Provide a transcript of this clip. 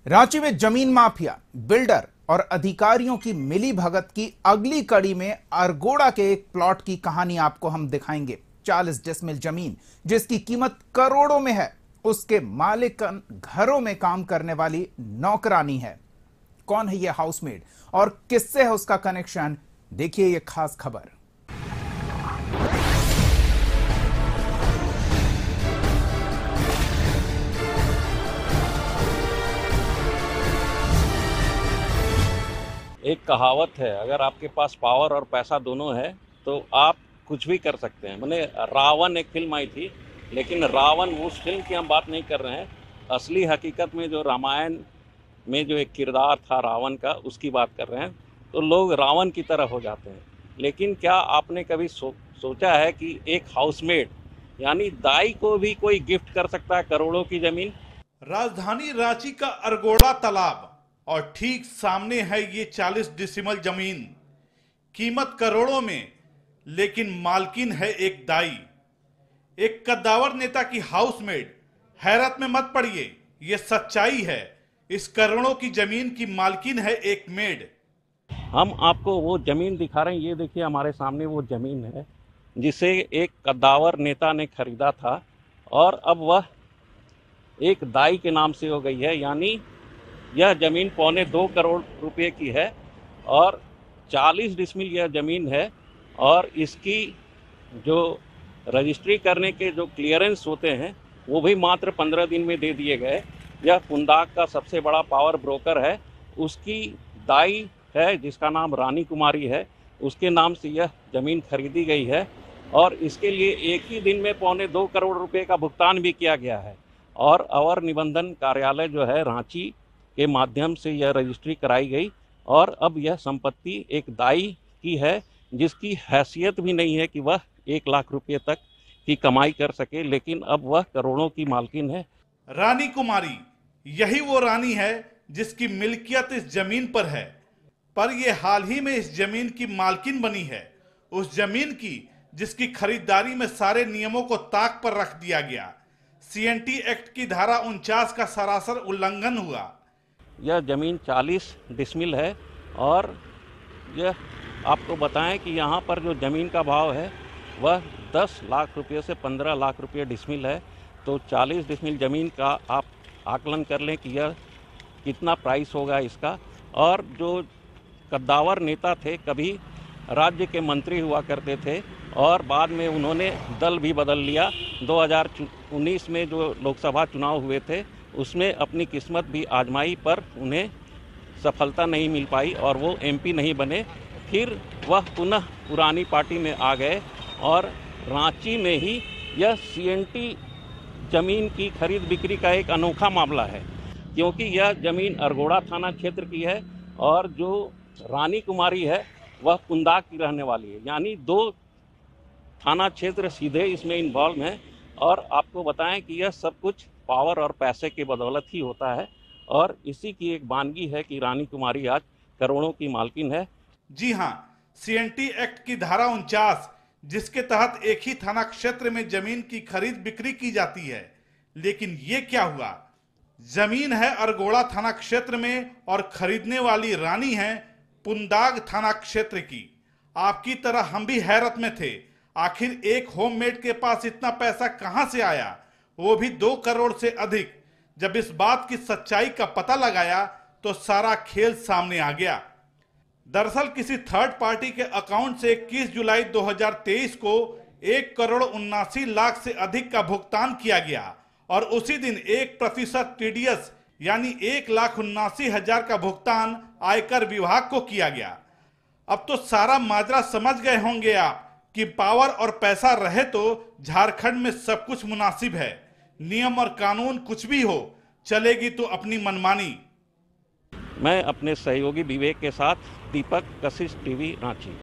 रांची में जमीन mafia, builder और अधिकारियों की मिली भगत की अगली कड़ी में अरगोड़ा के एक प्लॉट की कहानी आपको हम दिखाएंगे। 40 डिसमिल जमीन जिसकी कीमत करोड़ों में है, उसके मालिक घरों में काम करने वाली नौकरानी है। कौन है यह हाउसमेड और किससे है उसका कनेक्शन, देखिए यह खास खबर। एक कहावत है, अगर आपके पास पावर और पैसा दोनों है तो आप कुछ भी कर सकते हैं। मैंने रावण एक फिल्म आई थी, लेकिन रावण उस फिल्म की हम बात नहीं कर रहे हैं। असली हकीकत में जो रामायण में जो एक किरदार था रावण का, उसकी बात कर रहे हैं। तो लोग रावण की तरह हो जाते हैं। लेकिन क्या आपने कभी सोचा है कि एक हाउसमेड यानी दाई को भी कोई गिफ्ट कर सकता है करोड़ों की जमीन? राजधानी रांची का अरगोड़ा तालाब और ठीक सामने है ये 40 डिसिमल जमीन। कीमत करोड़ों में, लेकिन मालकिन है एक दाई, एक कद्दावर नेता की हाउसमेड। हैरत में मत पड़िए, ये सच्चाई है। इस करोड़ों की जमीन की मालकिन है एक मेड। हम आपको वो जमीन दिखा रहे हैं। ये देखिए हमारे सामने वो जमीन है जिसे एक कद्दावर नेता ने खरीदा था और अब वह एक दाई के नाम से हो गई है। यानी यह जमीन 2.25 करोड़ रुपए की है और 40 डिसमिल यह जमीन है। और इसकी जो रजिस्ट्री करने के जो क्लियरेंस होते हैं वो भी मात्र 15 दिन में दे दिए गए। यह पुंदाग का सबसे बड़ा पावर ब्रोकर है, उसकी दाई है जिसका नाम रानी कुमारी है, उसके नाम से यह जमीन खरीदी गई है। और इसके लिए एक ही दिन में 2.25 करोड़ रुपए का भुगतान भी किया गया है। और अवर निबंधन कार्यालय जो है रांची के माध्यम से यह रजिस्ट्री कराई गई और अब यह संपत्ति एक दाई की है जिसकी हैसियत भी नहीं है कि वह 1 लाख रुपए तक की कमाई कर सके, लेकिन अब वह करोड़ों की मालकिन है। रानी कुमारी यही वो रानी है जिसकी मिल्कियत इस जमीन पर है, पर यह हाल ही में इस जमीन की मालकिन बनी है। उस जमीन की जिसकी खरीदारी में सारे नियमों को ताक पर रख दिया गया। सीएनटी एक्ट की धारा 49 का सरासर उल्लंघन हुआ। यह जमीन 40 डिसमिल है और यह आपको बताएं कि यहाँ पर जो ज़मीन का भाव है वह 10 लाख रुपये से 15 लाख रुपये डिसमिल है। तो 40 डिसमिल ज़मीन का आप आकलन कर लें कि यह कितना प्राइस होगा इसका। और जो कद्दावर नेता थे, कभी राज्य के मंत्री हुआ करते थे और बाद में उन्होंने दल भी बदल लिया। 2019 में जो लोकसभा चुनाव हुए थे उसमें अपनी किस्मत भी आजमाई, पर उन्हें सफलता नहीं मिल पाई और वो एमपी नहीं बने। फिर वह पुनः पुरानी पार्टी में आ गए और रांची में ही यह सीएनटी जमीन की खरीद बिक्री का एक अनोखा मामला है, क्योंकि यह जमीन अरगोड़ा थाना क्षेत्र की है और जो रानी कुमारी है वह पुंदाग की रहने वाली है। यानी 2 थाना क्षेत्र सीधे इसमें इन्वॉल्व हैं। और आपको बताएं कि यह सब कुछ पावर और पैसे की बदौलत ही होता है और इसी की एक वानगी है कि रानी कुमारी आज करोड़ों की मालकिन है। जी हां, सीएनटी एक्ट की धारा 49 जिसके तहत एक ही थाना क्षेत्र में जमीन की खरीद बिक्री की जाती है। लेकिन ये क्या हुआ? जमीन है अरगोड़ा थाना क्षेत्र में और खरीदने वाली रानी है पुंदाग थाना क्षेत्र की। आपकी तरह हम भी हैरत में थे, आखिर एक होममेड के पास इतना पैसा कहां से आया, वो भी 2 करोड़ से अधिक। जब इस बात की सच्चाई का पता लगाया तो सारा खेल सामने आ गया। दरअसल किसी थर्ड पार्टी के अकाउंट से 21 जुलाई 2023 को 1,79,00,000 से अधिक का भुगतान किया गया और उसी दिन 1% टीडीएस यानी 1,79,000 का भुगतान आयकर विभाग को किया गया। अब तो सारा माजरा समझ गए होंगे आप कि पावर और पैसा रहे तो झारखंड में सब कुछ मुनासिब है। नियम और कानून कुछ भी हो, चलेगी तो अपनी मनमानी। मैं अपने सहयोगी विवेक के साथ दीपक, कशिश टीवी, रांची।